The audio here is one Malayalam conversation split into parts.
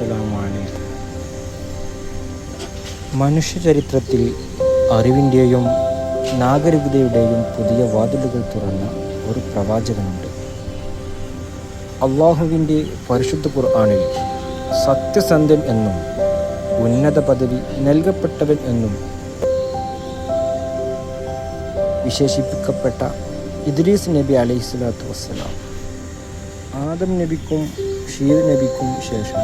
അസ്സലാമു അലൈക്കും. മനുഷ്യചരിത്രത്തിൽ അറിവിൻ്റെയും നാഗരികതയുടെയും പുതിയ വാതിലുകൾ തുറന്ന ഒരു പ്രവാചകനുണ്ട്. അള്ളാഹുവിൻ്റെ പരിശുദ്ധ ഖുർആനിൽ സത്യസന്ധൻ എന്നും ഉന്നത പദവി നൽകപ്പെട്ടവൻ എന്നും വിശേഷിപ്പിക്കപ്പെട്ട ഇദ്രീസ് നബി അലൈഹിസ്സലാത്തു വസ്സലാം ആദം നബിക്കും ഷീദ് നബിക്കും ശേഷം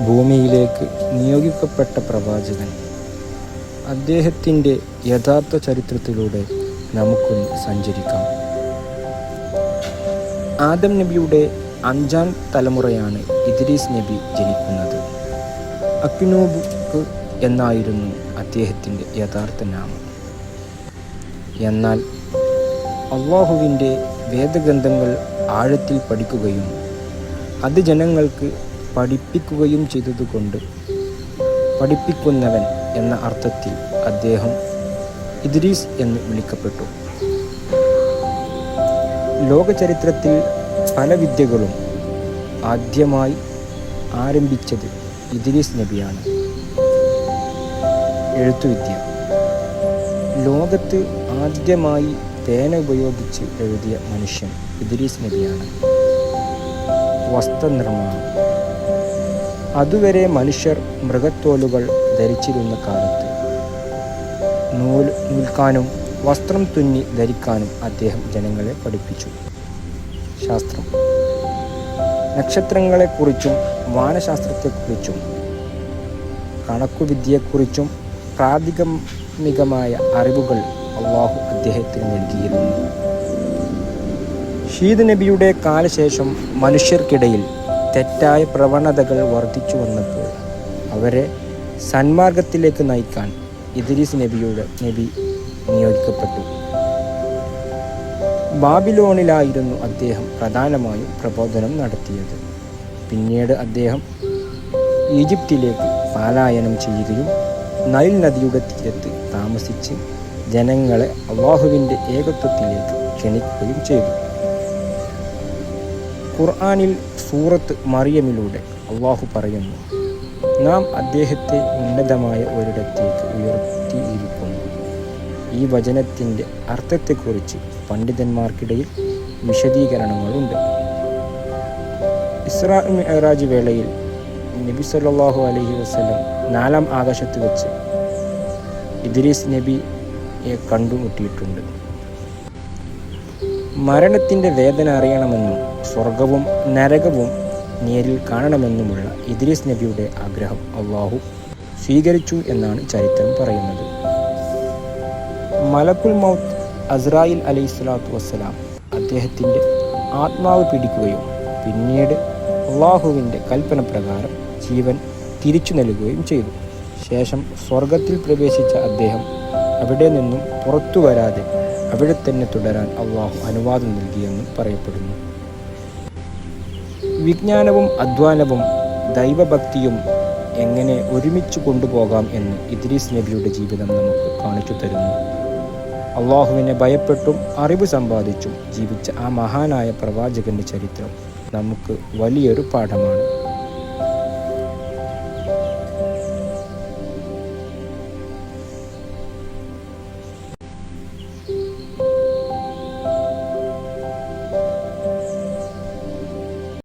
ഭൂമിയിലേക്ക് നിയോഗിക്കപ്പെട്ട പ്രവാചകൻ. അദ്ദേഹത്തിൻ്റെ യഥാർത്ഥ ചരിത്രത്തിലൂടെ നമുക്കൊന്ന് സഞ്ചരിക്കാം. ആദം നബിയുടെ 5ാം തലമുറയാണ് ഇദ്രീസ് നബി ജനിക്കുന്നത്. അക്നൂബ് എന്നായിരുന്നു അദ്ദേഹത്തിൻ്റെ യഥാർത്ഥ നാമം. എന്നാൽ അള്ളാഹുവിൻ്റെ വേദഗ്രന്ഥങ്ങൾ ആഴത്തിൽ പഠിക്കുകയും അത് ജനങ്ങൾക്ക് പഠിപ്പിക്കുകയും ചെയ്തതുകൊണ്ട് പഠിപ്പിക്കുന്നവൻ എന്ന അർത്ഥത്തിൽ അദ്ദേഹം ഇദ്രീസ് എന്ന് വിളിക്കപ്പെട്ടു. ലോകചരിത്രത്തിൽ പല വിദ്യകളും ആദ്യമായി ആരംഭിച്ചത് ഇദ്രീസ് നബിയാണ്. എഴുത്തുവിദ്യ. ലോകത്ത് ആദ്യമായി പേന ഉപയോഗിച്ച് എഴുതിയ മനുഷ്യൻ ഇദ്രീസ് നബിയാണ്. വസ്ത്രനിർമ്മാണം. അതുവരെ മനുഷ്യർ മൃഗത്തോലുകൾ ധരിച്ചിരുന്ന കാലത്ത് നൂൽക്കാനും വസ്ത്രം തുന്നി ധരിക്കാനും അദ്ദേഹം ജനങ്ങളെ പഠിപ്പിച്ചു. ശാസ്ത്രം. നക്ഷത്രങ്ങളെക്കുറിച്ചും വാനശാസ്ത്രത്തെക്കുറിച്ചും കണക്കുവിദ്യയെക്കുറിച്ചും പ്രാഥമികമായ അറിവുകൾ അള്ളാഹു അദ്ദേഹത്തിന് നൽകിയിരുന്നു. ഷീദ് നബിയുടെ കാലശേഷം മനുഷ്യർക്കിടയിൽ തെറ്റായ പ്രവണതകൾ വർദ്ധിച്ചു വന്നപ്പോൾ അവരെ സന്മാർഗത്തിലേക്ക് നയിക്കാൻ ഇദ്രീസ് നബി നിയോഗിക്കപ്പെട്ടു. ബാബിലോണിലായിരുന്നു അദ്ദേഹം പ്രധാനമായും പ്രബോധനം നടത്തിയത്. പിന്നീട് അദ്ദേഹം ഈജിപ്തിലേക്ക് പലായനം ചെയ്യുകയും നൈൽ നദിയുടെ തീരത്ത് താമസിച്ച് ജനങ്ങളെ അള്ളാഹുവിൻ്റെ ഏകത്വത്തിലേക്ക് ക്ഷണിക്കുകയും ചെയ്തു. ഖുർആനിൽ സൂറത്ത് മറിയമിലൂടെ അള്ളാഹു പറയുന്നു, നാം അദ്ദേഹത്തെ ഉന്നതമായ ഒരിടത്തേക്ക് ഉയർത്തിയിരിക്കുന്നു. ഈ വചനത്തിൻ്റെ അർത്ഥത്തെക്കുറിച്ച് പണ്ഡിതന്മാർക്കിടയിൽ വിശദീകരണങ്ങളുണ്ട്. ഇസ്രാ മിഅ്റാജ് വേളയിൽ നബി സല്ലല്ലാഹു അലൈഹി വസല്ലം 4ാം ആകാശത്ത് വെച്ച് ഇദ്രീസ് നബിയെ കണ്ടുമുട്ടിയിട്ടുണ്ട്. മരണത്തിൻ്റെ വേദന അറിയണമെന്നും സ്വർഗവും നരകവും നേരിൽ കാണണമെന്നുമുള്ള ഇദ്രീസ് നബിയുടെ ആഗ്രഹം അള്ളാഹു സ്വീകരിച്ചു എന്നാണ് ചരിത്രം പറയുന്നത്. മലക്കുൽ മൗത്ത് അസ്രായിൽ അലൈഹിസ്സലാത്തു വസ്സലാം അദ്ദേഹത്തിൻ്റെ ആത്മാവ് പിടിക്കുകയും പിന്നീട് അള്ളാഹുവിൻ്റെ കൽപ്പന പ്രകാരം ജീവൻ തിരിച്ചു നൽകുകയും ചെയ്തു. ശേഷം സ്വർഗത്തിൽ പ്രവേശിച്ച അദ്ദേഹം അവിടെ നിന്നും പുറത്തു വരാതെ അവിടെ തന്നെ തുടരാൻ അള്ളാഹു അനുവാദം നൽകിയെന്നും പറയപ്പെടുന്നു. വിജ്ഞാനവും അധ്വാനവും ദൈവഭക്തിയും എങ്ങനെ ഒരുമിച്ച് കൊണ്ടുപോകാം എന്ന് ഇദ്രീസ് നബിയുടെ ജീവിതം നമുക്ക് കാണിച്ചു തരുന്നു. അള്ളാഹുവിനെ ഭയപ്പെട്ടും അറിവ് സമ്പാദിച്ചും ജീവിച്ച ആ മഹാനായ പ്രവാചകന്റെ ചരിത്രം നമുക്ക് വലിയൊരു പാഠമാണ്.